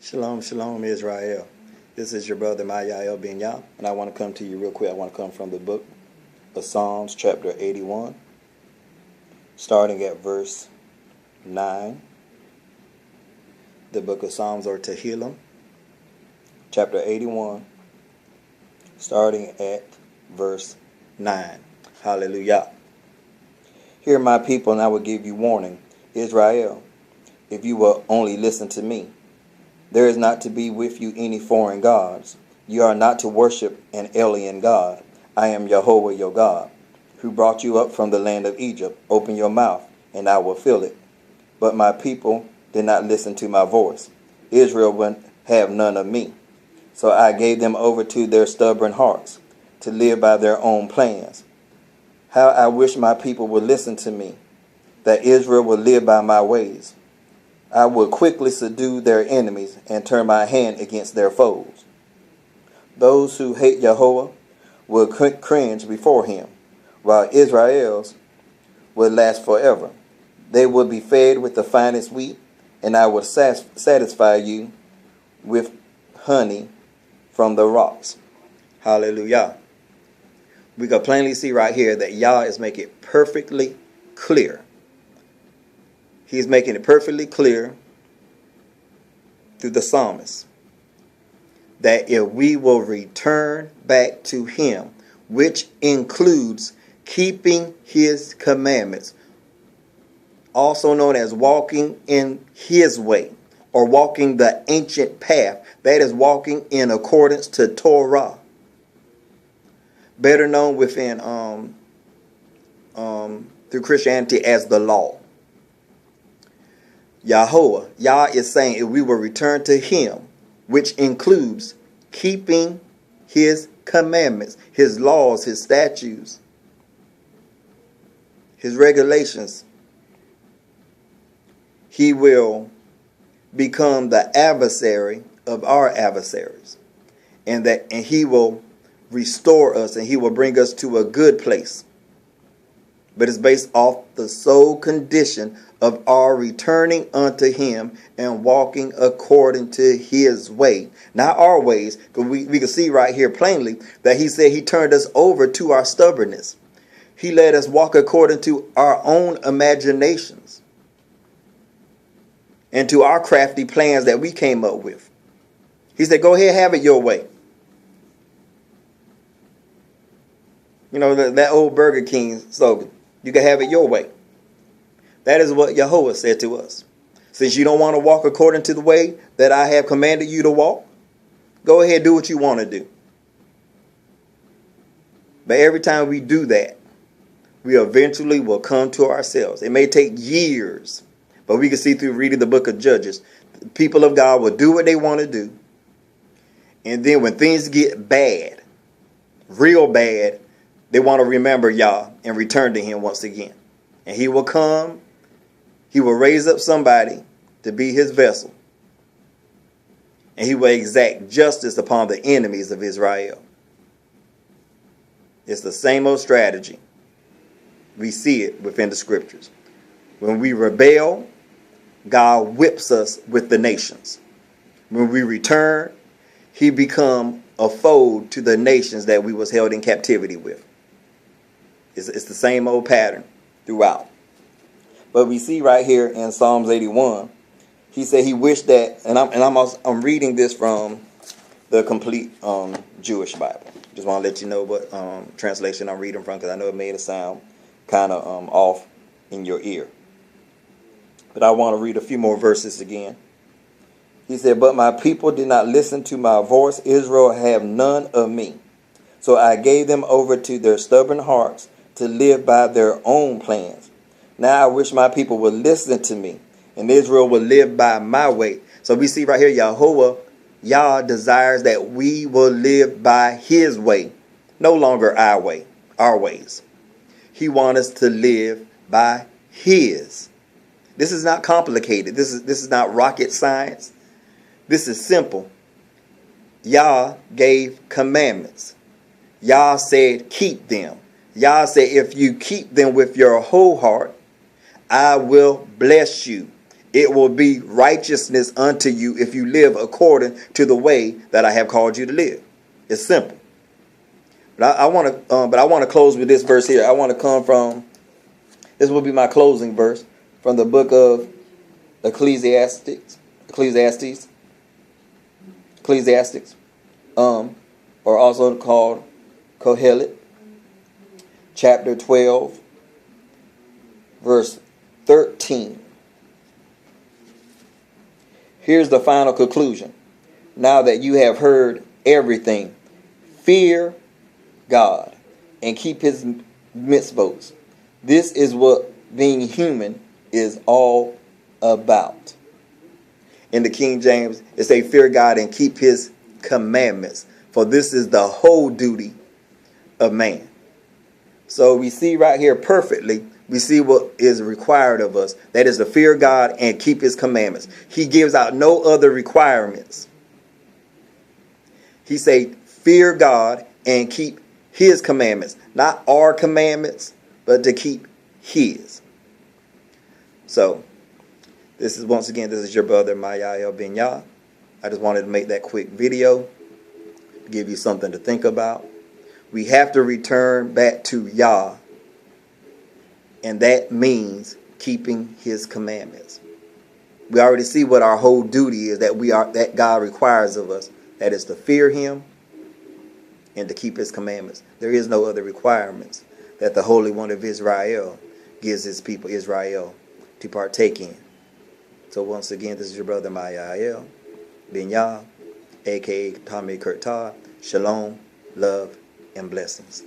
Shalom, shalom, Israel. This is your brother Mayael Ben Yah, and I want to come to you real quick. I want to come from the book of Psalms, chapter 81, starting at verse 9. The book of Psalms or Tehillim, chapter 81, starting at verse 9. Hallelujah. Hear my people, and I will give you warning. Israel, if you will only listen to me. There is not to be with you any foreign gods. You are not to worship an alien god. I am Jehovah your God, who brought you up from the land of Egypt. Open your mouth, and I will fill it. But my people did not listen to my voice. Israel would have none of me. So I gave them over to their stubborn hearts, to live by their own plans. How I wish my people would listen to me, that Israel would live by my ways. I will quickly subdue their enemies and turn my hand against their foes. Those who hate Jehovah will cringe before him, while Israel's will last forever. They will be fed with the finest wheat, and I will satisfy you with honey from the rocks. Hallelujah. We can plainly see right here that Yah is making it perfectly clear. He's making it perfectly clear through the psalmist that if we will return back to him, which includes keeping his commandments, also known as walking in his way or walking the ancient path, that is walking in accordance to Torah, better known within through Christianity as the law. Yahweh, Yah is saying if we will return to him, which includes keeping his commandments, his laws, his statutes, his regulations, he will become the adversary of our adversaries. And he will restore us and he will bring us to a good place. But it's based off the sole condition of our returning unto him and walking according to his way. Not our ways, because we can see right here plainly that he said he turned us over to our stubbornness. He let us walk according to our own imaginations and to our crafty plans that we came up with. He said, go ahead, have it your way. You know, that old Burger King slogan. You can have it your way. That is what Yahweh said to us. Since you don't want to walk according to the way that I have commanded you to walk, go ahead, do what you want to do. But every time we do that, we eventually will come to ourselves. It may take years, but we can see through reading the book of Judges, the people of God will do what they want to do. And then when things get bad, real bad, they want to remember Yah and return to him once again. And he will come. He will raise up somebody to be his vessel. And he will exact justice upon the enemies of Israel. It's the same old strategy. We see it within the scriptures. When we rebel, God whips us with the nations. When we return, he become a foe to the nations that we was held in captivity with. It's the same old pattern throughout. But we see right here in Psalms 81, he said he wished that, and I'm reading this from the complete Jewish Bible. Just want to let you know what translation I'm reading from, because I know it made it sound kind of off in your ear. But I want to read a few more verses again. He said, but my people did not listen to my voice. Israel have none of me. So I gave them over to their stubborn hearts to live by their own plans. Now I wish my people would listen to me, and Israel will live by my way. So we see right here, Yah desires that we will live by his way, no longer our way, our ways. He wants us to live by his. This is not complicated. This is not rocket science. This is simple. Yah gave commandments. Yah said, keep them. Yah said, if you keep them with your whole heart, I will bless you. It will be righteousness unto you if you live according to the way that I have called you to live. It's simple. But I want to close with this verse here. I want to come from, this will be my closing verse from the book of Ecclesiastes, or also called Kohelet, chapter 12, verse 13. Here's the final conclusion. Now that you have heard everything, fear God and keep his mitzvot. This is what being human is all about. In the King James, it says, fear God and keep his commandments, for this is the whole duty of man. So we see right here perfectly, we see what is required of us. That is to fear God and keep his commandments. He gives out no other requirements. He say, fear God and keep his commandments. Not our commandments, but to keep his. So, this is your brother, Yael Ben Yah. I just wanted to make that quick video, give you something to think about. We have to return back to Yah, and that means keeping his commandments. We already see what our whole duty is that God requires of us. That is to fear him and to keep his commandments. There is no other requirements that the Holy One of Israel gives his people Israel to partake in. So once again, this is your brother Yael Ben Yah, a.k.a. Tommy Kurtah. Shalom, love, and blessings.